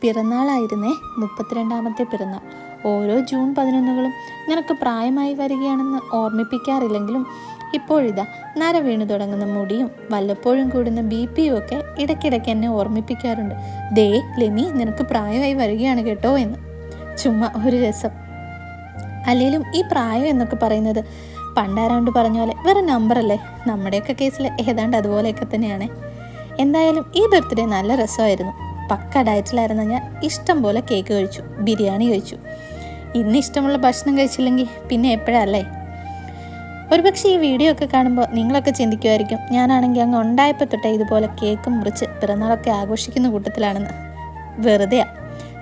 പിറന്നാളായിരുന്നേ 32ാമത്തെ പിറന്നാൾ. ഓരോ ജൂൺ 11കളും നിനക്ക് പ്രായമായി വരികയാണെന്ന് ഓർമ്മിപ്പിക്കാറില്ലെങ്കിലും ഇപ്പോഴിതാ നര വീണു തുടങ്ങുന്ന മുടിയും വല്ലപ്പോഴും കൂടുന്ന BP ഒക്കെ ഇടയ്ക്കിടയ്ക്ക് എന്നെ ഓർമ്മിപ്പിക്കാറുണ്ട്. ദേ ലെമി, നിനക്ക് പ്രായമായി വരികയാണ് കേട്ടോ എന്ന്. ചുമ്മാ ഒരു രസം. അല്ലെങ്കിലും ഈ പ്രായം എന്നൊക്കെ പറയുന്നത് പണ്ടാരാണ്ട് പറഞ്ഞ പോലെ വേറെ നമ്പറല്ലേ. നമ്മുടെയൊക്കെ കേസിൽ ഏതാണ്ട് അതുപോലെയൊക്കെ തന്നെയാണ്. എന്തായാലും ഈ ബർത്ത്ഡേ നല്ല രസമായിരുന്നു. പക്ക ഡയറ്റിലായിരുന്ന ഞാൻ ഇഷ്ടം പോലെ കേക്ക് കഴിച്ചു, ബിരിയാണി കഴിച്ചു. ഇന്ന് ഇഷ്ടമുള്ള ഭക്ഷണം കഴിച്ചില്ലെങ്കിൽ പിന്നെ എപ്പോഴല്ലേ. ഒരുപക്ഷെ ഈ വീഡിയോ ഒക്കെ കാണുമ്പോൾ നിങ്ങളൊക്കെ ചിന്തിക്കുമായിരിക്കും ഞാനാണെങ്കിൽ അങ്ങ് ഉണ്ടായപ്പോൾ തൊട്ടേ ഇതുപോലെ കേക്ക് മുറിച്ച് പിറന്നാളൊക്കെ ആഘോഷിക്കുന്ന കൂട്ടത്തിലാണെന്ന്. വെറുതെയാ.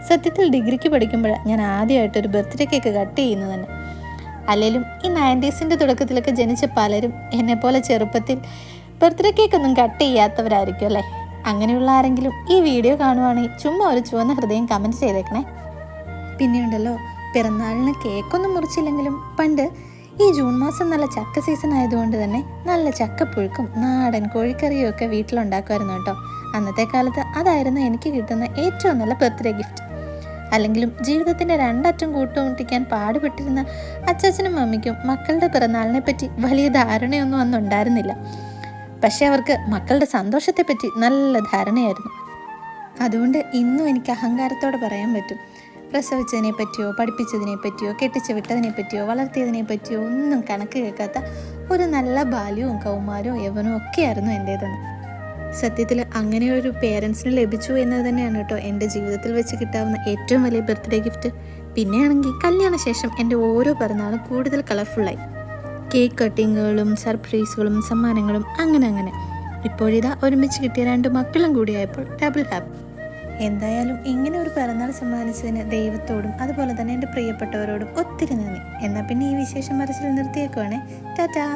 സത്യത്തിൽ ഡിഗ്രിക്ക് പഠിക്കുമ്പോഴാണ് ഞാൻ ആദ്യമായിട്ടൊരു ബർത്ത്ഡേ കേക്ക് കട്ട് ചെയ്യുന്നത് തന്നെ. അല്ലെങ്കിലും ഈ 90s തുടക്കത്തിലൊക്കെ ജനിച്ച പലരും എന്നെപ്പോലെ ചെറുപ്പത്തിൽ ബർത്ത്ഡേ കേക്കൊന്നും കട്ട് ചെയ്യാത്തവരായിരിക്കും അല്ലേ. അങ്ങനെയുള്ള ആരെങ്കിലും ഈ വീഡിയോ കാണുവാണെങ്കിൽ ചുമ്മാ ഒരു ചുവന്ന ഹൃദയം കമൻറ്റ് ചെയ്തേക്കണേ. പിന്നെയുണ്ടല്ലോ, പിറന്നാളിന് കേക്കൊന്നും മുറിച്ചില്ലെങ്കിലും പണ്ട് ഈ ജൂൺ മാസം നല്ല ചക്ക സീസൺ ആയതുകൊണ്ട് തന്നെ നല്ല ചക്കപ്പുഴുക്കും നാടൻ കോഴിക്കറിയും ഒക്കെ വീട്ടിലുണ്ടാക്കുമായിരുന്നു കേട്ടോ. അന്നത്തെ കാലത്ത് അതായിരുന്നു എനിക്ക് കിട്ടുന്ന ഏറ്റവും നല്ല ബർത്ത്ഡേ ഗിഫ്റ്റ്. അല്ലെങ്കിലും ജീവിതത്തിൻ്റെ രണ്ടറ്റം കൂട്ടുമുട്ടിക്കാൻ പാടുപെട്ടിരുന്ന അച്ചാച്ചനും മമ്മിക്കും മക്കളുടെ പിറന്നാളിനെ പറ്റി വലിയ ധാരണയൊന്നും അന്നുണ്ടായിരുന്നില്ല. പക്ഷെ അവർക്ക് മക്കളുടെ സന്തോഷത്തെപ്പറ്റി നല്ല ധാരണയായിരുന്നു. അതുകൊണ്ട് ഇന്നും എനിക്ക് അഹങ്കാരത്തോടെ പറയാൻ പറ്റും, പ്രസവിച്ചതിനെ പറ്റിയോ പഠിപ്പിച്ചതിനെ പറ്റിയോ കെട്ടിച്ച് വിട്ടതിനെ പറ്റിയോ വളർത്തിയതിനെ പറ്റിയോ ഒന്നും കണക്ക് കേൾക്കാത്ത ഒരു നല്ല ബാല്യവും കൗമാരവും യൗവനവും ഒക്കെയായിരുന്നു എൻ്റേതെന്ന്. സത്യത്തിൽ അങ്ങനെ ഒരു പേരൻസിന് ലഭിച്ചു എന്നത് തന്നെയാണ് കേട്ടോ എൻ്റെ ജീവിതത്തിൽ വെച്ച് കിട്ടാവുന്ന ഏറ്റവും വലിയ ബർത്ത്ഡേ ഗിഫ്റ്റ്. പിന്നെയാണെങ്കിൽ കല്യാണശേഷം എൻ്റെ ഓരോ പിറന്നാളും കൂടുതൽ കളർഫുള്ളായി. കേക്ക് കട്ടിങ്ങുകളും സർപ്രൈസുകളും സമ്മാനങ്ങളും അങ്ങനെ ഇപ്പോഴിതാ ഒരുമിച്ച് കിട്ടിയ 2 മക്കളും കൂടിയായപ്പോൾ ഡബിൾ ഹാപ്പി. എന്തായാലും ഇങ്ങനെ ഒരു പിറന്നാൾ സമ്മാനിച്ചതിന് ദൈവത്തോടും അതുപോലെ തന്നെ എൻ്റെ പ്രിയപ്പെട്ടവരോടും ഒത്തിരി നന്ദി. എന്നാൽ പിന്നെ ഈ വിശേഷം പറച്ചിൽ നിർത്തിയേക്കുവാണേ. ടാറ്റാ.